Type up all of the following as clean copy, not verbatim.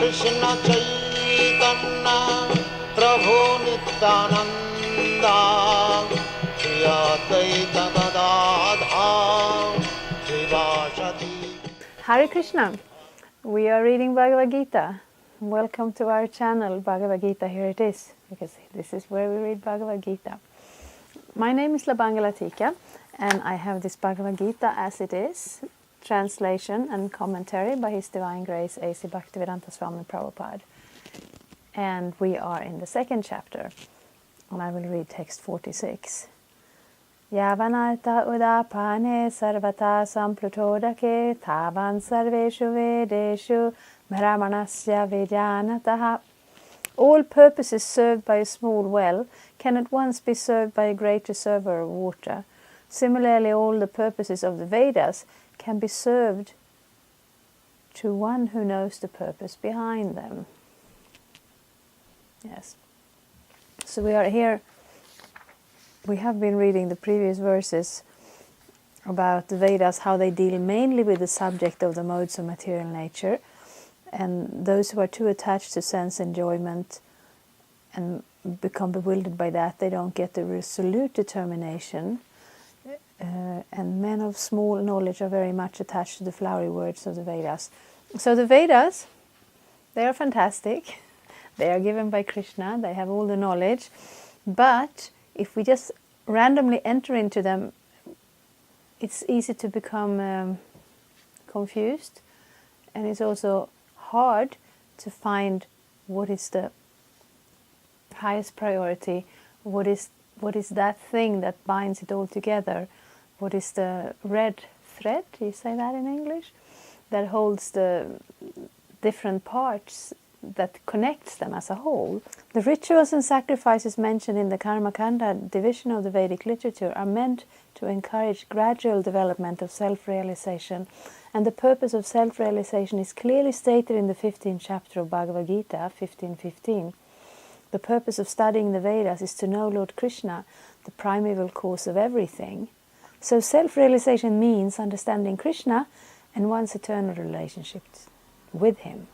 Krishna Chaitanya Prabhu Nityananda Shri Advaita Gadadhar Srivasati. Hare Krishna. We are reading Bhagavad-gita. Welcome to our channel, Bhagavad-gita. Here it is, because this is where we read Bhagavad-gita. My name is Labangalatika, and I have this Bhagavad-gita as it is, translation and commentary by His Divine Grace A.C. Bhaktivedanta Swami Prabhupada. And we are in the second chapter, and I will read text 46. Yavanarta udapane sarvata samplutodake tavan sarveshu vedeshu brahmanasya vidyanataha. All purposes served by a small well can at once be served by a great reservoir of water. Similarly, all the purposes of the Vedas can be served to one who knows the purpose behind them. Yes. So we are here. We have been reading the previous verses about the Vedas, how they deal mainly with the subject of the modes of material nature, and those who are too attached to sense enjoyment and become bewildered by that, they don't get the resolute determination, and men of small knowledge are very much attached to the flowery words of the Vedas. So the Vedas, they are fantastic. They are given by Krishna, they have all the knowledge, but if we just randomly enter into them, it's easy to become confused, and it's also hard to find what is the highest priority, what is that thing that binds it all together, what is the red thread, do you say that in English, that holds the different parts, that connects them as a whole. The rituals and sacrifices mentioned in the Karma-kanda division of the Vedic literature are meant to encourage gradual development of self-realization, and the purpose of self-realization is clearly stated in the 15th chapter of Bhagavad-gita, 15:15. The purpose of studying the Vedas is to know Lord Krishna, the primeval cause of everything. So self-realization means understanding Krishna and one's eternal relationship with him.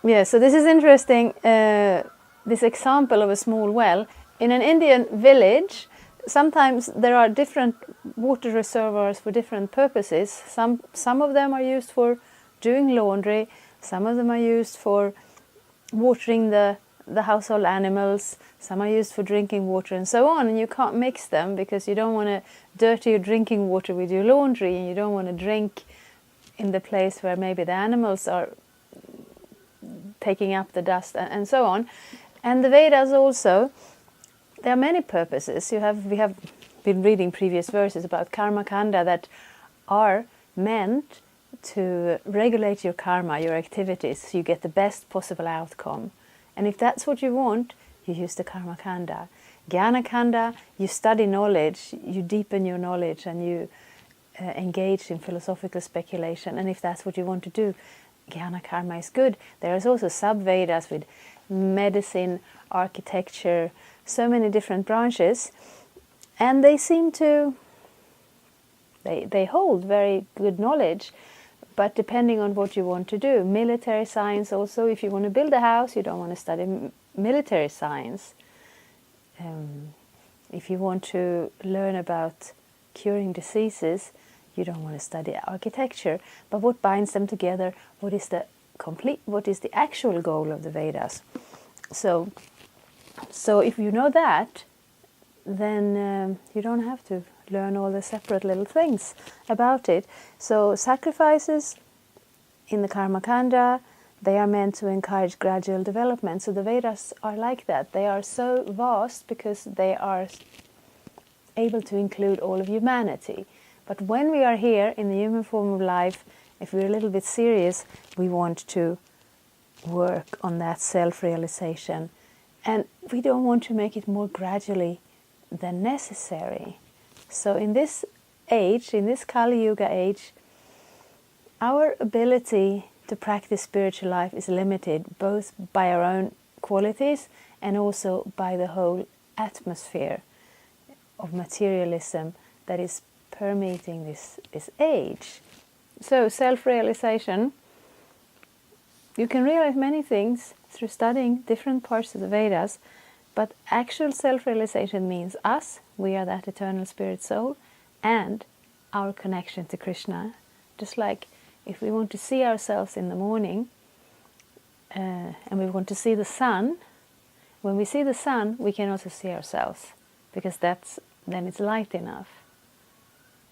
Yeah, so this is interesting, this example of a small well. In an Indian village, sometimes there are different water reservoirs for different purposes. Some of them are used for doing laundry, some of them are used for watering the household animals, some are used for drinking water, and so on. And you can't mix them because you don't want to dirty your drinking water with your laundry, and you don't want to drink in the place where maybe the animals are taking up the dust and so on. And the Vedas also, there are many purposes. We have been reading previous verses about Karma-kanda that are meant to regulate your karma, your activities, so you get the best possible outcome. And if that's what you want, you use the Karma-kanda. Jnana-kanda, you study knowledge, you deepen your knowledge, and you engage in philosophical speculation. And if that's what you want to do, Jnana karma is good. There is also sub-Vedas with medicine, architecture, so many different branches, and they seem to, they hold very good knowledge, but depending on what you want to do. Military science also, if you want to build a house, you don't want to study military science. If you want to learn about curing diseases, you don't want to study architecture. But what binds them together? What is the actual goal of the Vedas? So if you know that, then you don't have to learn all the separate little things about it. So sacrifices in the Karma-kanda, they are meant to encourage gradual development. So the Vedas are like that. They are so vast because they are able to include all of humanity. But when we are here in the human form of life, if we're a little bit serious, we want to work on that self-realization. And we don't want to make it more gradually than necessary. So in this age, in this Kali Yuga age, our ability to practice spiritual life is limited both by our own qualities and also by the whole atmosphere of materialism that is permeating this age. So self-realization you can realize many things through studying different parts of the Vedas, but actual self-realization means us, we are that eternal spirit soul, and our connection to Krishna. Just like if we want to see ourselves in the morning, and we want to see the sun, when we see the sun, we can also see ourselves, because then it's light enough.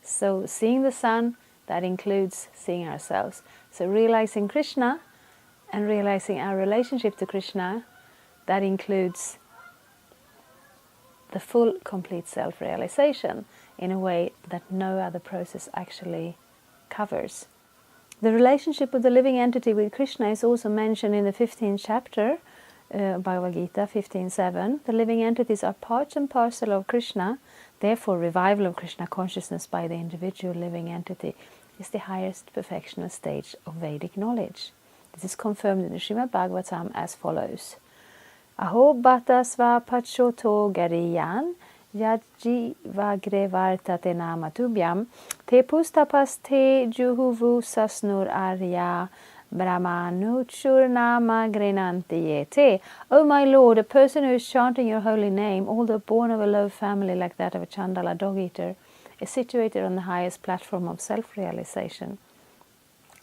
So seeing the sun, that includes seeing ourselves. So realizing Krishna and realizing our relationship to Krishna, that includes the full, complete self-realization in a way that no other process actually covers. The relationship of the living entity with Krishna is also mentioned in the 15th chapter, Bhagavad-gita 15.7. The living entities are part and parcel of Krishna. Therefore, revival of Krishna consciousness by the individual living entity is the highest perfectional stage of Vedic knowledge. This is confirmed in the Srimad Bhagavatam as follows. Aho bhata sva pachoto gariyan yaji vagrevartate namatubhyam te pustapas te juhuvu sasnur arya brahmanuchur nama grenantiyete. O my Lord, a person who is chanting your holy name, although born of a low family like that of a Chandala dog-eater, is situated on the highest platform of self-realization.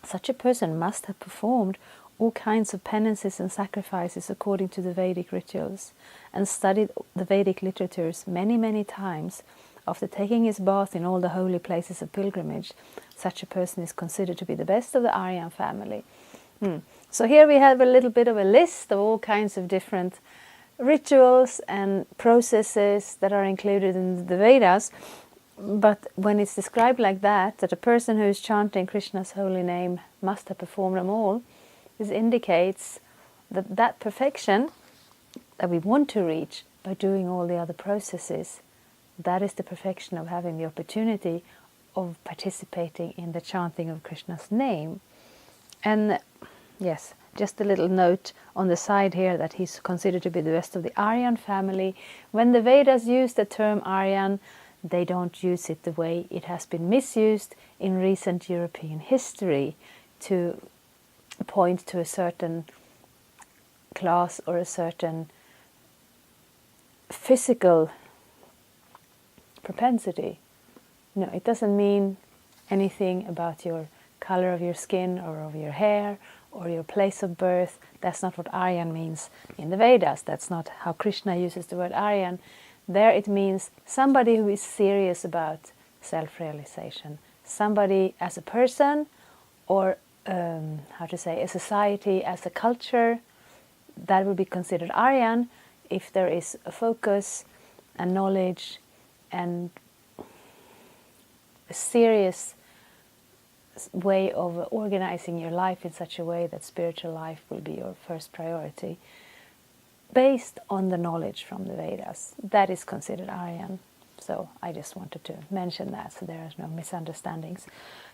Such a person must have performed all kinds of penances and sacrifices according to the Vedic rituals, and studied the Vedic literatures many, many times. After taking his bath in all the holy places of pilgrimage, such a person is considered to be the best of the Aryan family. So here we have a little bit of a list of all kinds of different rituals and processes that are included in the Vedas. But when it's described like that a person who is chanting Krishna's holy name must have performed them all, this indicates that that perfection that we want to reach by doing all the other processes, that is the perfection of having the opportunity of participating in the chanting of Krishna's name. And yes, just a little note on the side here that he's considered to be the best of the Aryan family. When the Vedas use the term Aryan, they don't use it the way it has been misused in recent European history to point to a certain class or a certain physical propensity. No, it doesn't mean anything about your color of your skin or of your hair or your place of birth. That's not what Aryan means in the Vedas. That's not how Krishna uses the word Aryan. There it means somebody who is serious about self-realization. Somebody as a person, or a society, as a culture, that would be considered Aryan if there is a focus and knowledge and a serious way of organizing your life in such a way that spiritual life will be your first priority, based on the knowledge from the Vedas. That is considered Aryan. So I just wanted to mention that so there are no misunderstandings.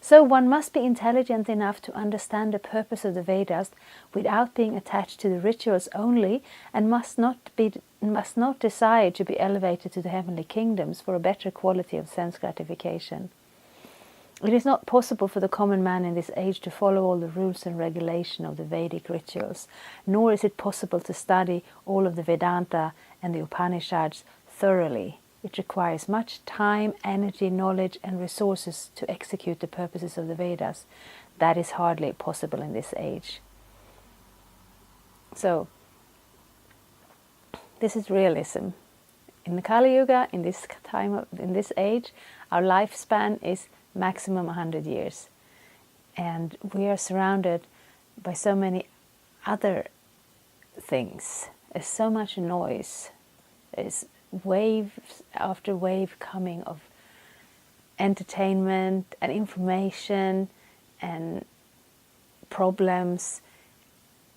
So one must be intelligent enough to understand the purpose of the Vedas without being attached to the rituals only, and must not desire to be elevated to the heavenly kingdoms for a better quality of sense gratification. It is not possible for the common man in this age to follow all the rules and regulation of the Vedic rituals, nor is it possible to study all of the Vedanta and the Upanishads thoroughly. It requires much time, energy, knowledge and resources to execute the purposes of the Vedas. That is hardly possible in this age. So, this is realism. In the Kali Yuga, in this age, our lifespan is maximum 100 years. And we are surrounded by so many other things. There's so much noise. There's wave after wave coming of entertainment and information and problems,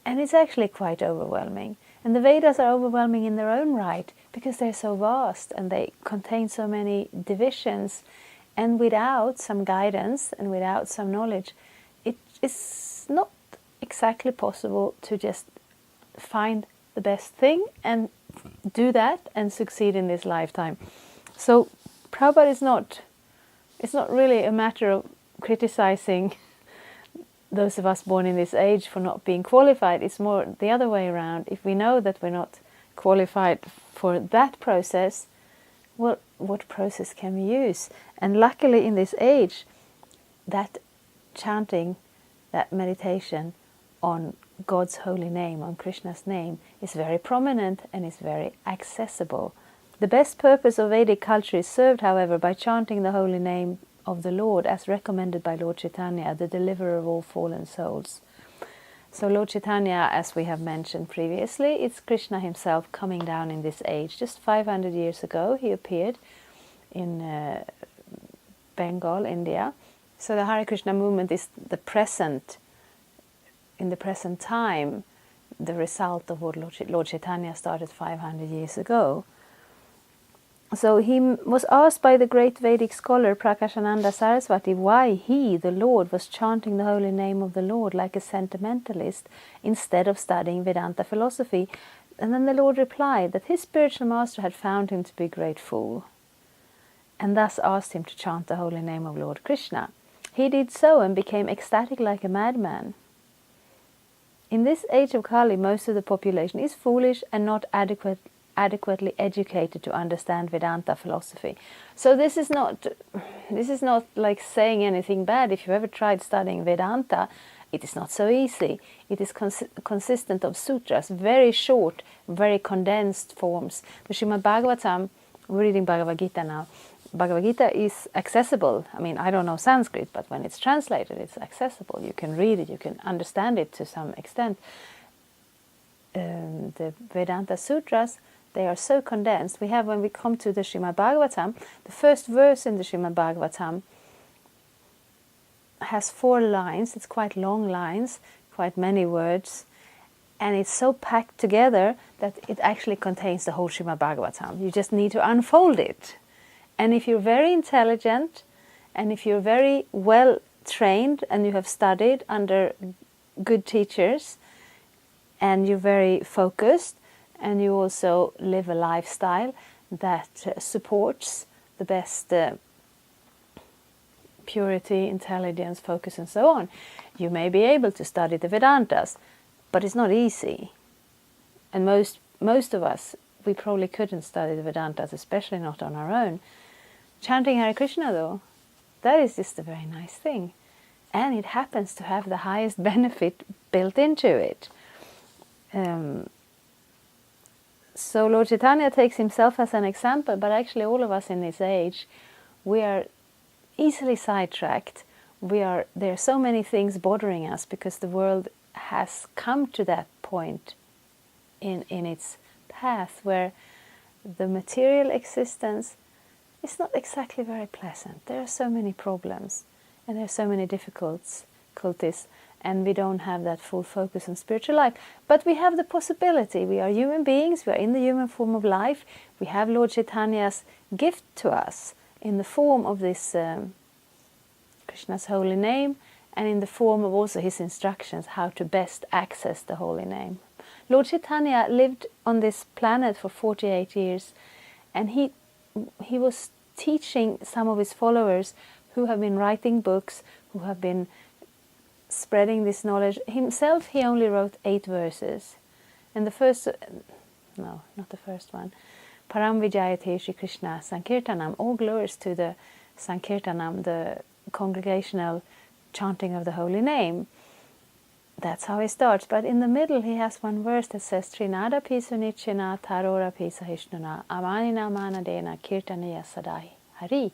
and it's actually quite overwhelming. And the Vedas are overwhelming in their own right because they're so vast and they contain so many divisions, and without some guidance and without some knowledge, it is not exactly possible to just find the best thing and do that and succeed in this lifetime. So Prabhupada it's not really a matter of criticizing those of us born in this age for not being qualified. It's more the other way around. If we know that we're not qualified for that process, well, what process can we use? And luckily in this age, that chanting, that meditation on God's holy name, on Krishna's name, is very prominent and is very accessible. The best purpose of Vedic culture is served, however, by chanting the holy name of the Lord as recommended by Lord Chaitanya, the deliverer of all fallen souls. So Lord Chaitanya, as we have mentioned previously, it's Krishna himself coming down in this age. Just 500 years ago he appeared in Bengal, India. So the Hare Krishna movement is the present, in the present time, the result of what Lord Chaitanya started 500 years ago. So he was asked by the great Vedic scholar Prakashananda Saraswati why he, the Lord, was chanting the holy name of the Lord like a sentimentalist instead of studying Vedanta philosophy. And then the Lord replied that his spiritual master had found him to be a great fool, and thus asked him to chant the holy name of Lord Krishna. He did so and became ecstatic like a madman. In this age of Kali, most of the population is foolish and not adequately educated to understand Vedanta philosophy. So this is not like saying anything bad. If you ever tried studying Vedanta, it is not so easy. It is consistent of sutras, very short, very condensed forms. The Srimad Bhagavatam, we're reading Bhagavad-gita now. Bhagavad-gita is accessible. I mean, I don't know Sanskrit, but when it's translated, it's accessible. You can read it, you can understand it to some extent. The Vedanta sutras, they are so condensed. We have, when we come to the Srimad Bhagavatam, the first verse in the Srimad Bhagavatam has 4 lines. It's quite long lines, quite many words, and it's so packed together that it actually contains the whole Srimad Bhagavatam. You just need to unfold it. And if you're very intelligent, and if you're very well trained, and you have studied under good teachers, and you're very focused, and you also live a lifestyle that supports the best purity, intelligence, focus, and so on, you may be able to study the Vedantas, but it's not easy. And most of us, we probably couldn't study the Vedantas, especially not on our own. Chanting Hare Krishna, though, that is just a very nice thing. And it happens to have the highest benefit built into it. So Lord Chaitanya takes himself as an example, but actually all of us in this age, we are easily sidetracked. There are so many things bothering us because the world has come to that point in its path where the material existence is not exactly very pleasant. There are so many problems and there are so many difficulties, and we don't have that full focus on spiritual life. But we have the possibility. We are human beings. We are in the human form of life. We have Lord Chaitanya's gift to us in the form of this Krishna's holy name, and in the form of also his instructions how to best access the holy name. Lord Chaitanya lived on this planet for 48 years, and he was teaching some of his followers who have been writing books, who have been spreading this knowledge. Himself, he only wrote 8 verses. And the first, no, not the first one, Param Vijayate Shri Krishna Sankirtanam, all glories to the Sankirtanam, the congregational chanting of the holy name. That's how he starts. But in the middle he has one verse that says Trinada Pisu Nichina Tarora Pisa Hishnuna Amanina Manadena Kirtaniya Sadai Hari.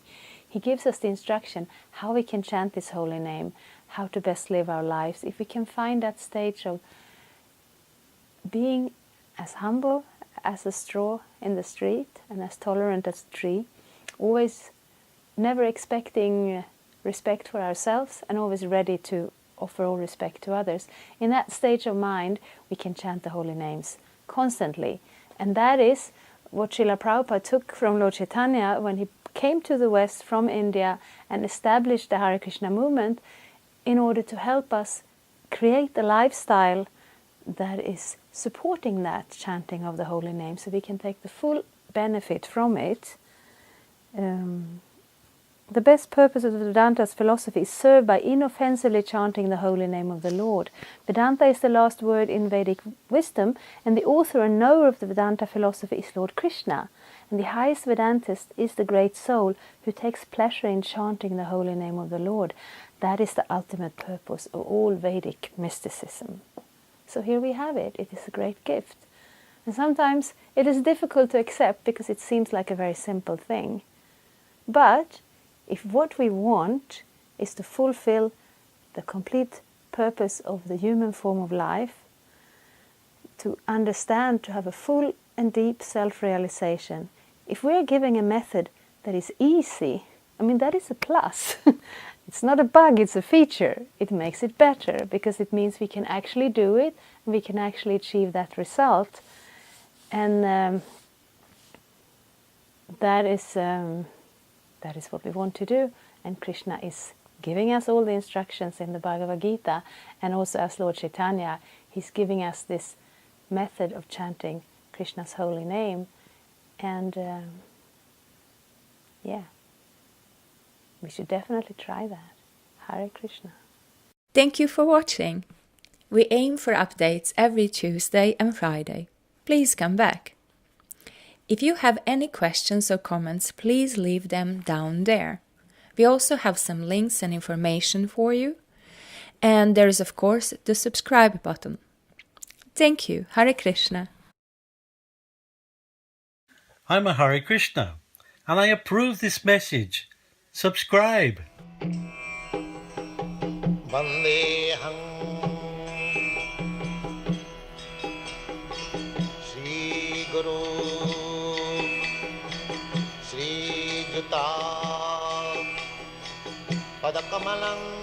He gives us the instruction how we can chant this holy name, how to best live our lives. If we can find that stage of being as humble as a straw in the street and as tolerant as a tree, always never expecting respect for ourselves and always ready to offer all respect to others. In that stage of mind, we can chant the holy names constantly. And that is what Srila Prabhupada took from Lord Chaitanya when he came to the West from India and established the Hare Krishna movement in order to help us create a lifestyle that is supporting that chanting of the holy name, so we can take the full benefit from it. The best purpose of the Vedanta's philosophy is served by inoffensively chanting the holy name of the Lord. Vedanta is the last word in Vedic wisdom, and the author and knower of the Vedanta philosophy is Lord Krishna. And the highest Vedantist is the great soul who takes pleasure in chanting the holy name of the Lord. That is the ultimate purpose of all Vedic mysticism. So here we have it. It is a great gift. And sometimes it is difficult to accept because it seems like a very simple thing. But if what we want is to fulfill the complete purpose of the human form of life, to understand, to have a full and deep self-realization, if we are giving a method that is easy, I mean, that is a plus. It's not a bug, it's a feature. It makes it better because it means we can actually do it and we can actually achieve that result. And that is what we want to do. And Krishna is giving us all the instructions in the Bhagavad-gita, and also as Lord Chaitanya, he's giving us this method of chanting Krishna's holy name. And we should definitely try that. Hare Krishna. Thank you for watching. We aim for updates every Tuesday and Friday. Please come back. If you have any questions or comments, please leave them down there. We also have some links and information for you. And there is, of course, the subscribe button. Thank you. Hare Krishna. I'm a Hare Krishna, and I approve this message. Subscribe. Vandeham Shri Guru Shri Juta Padakamalam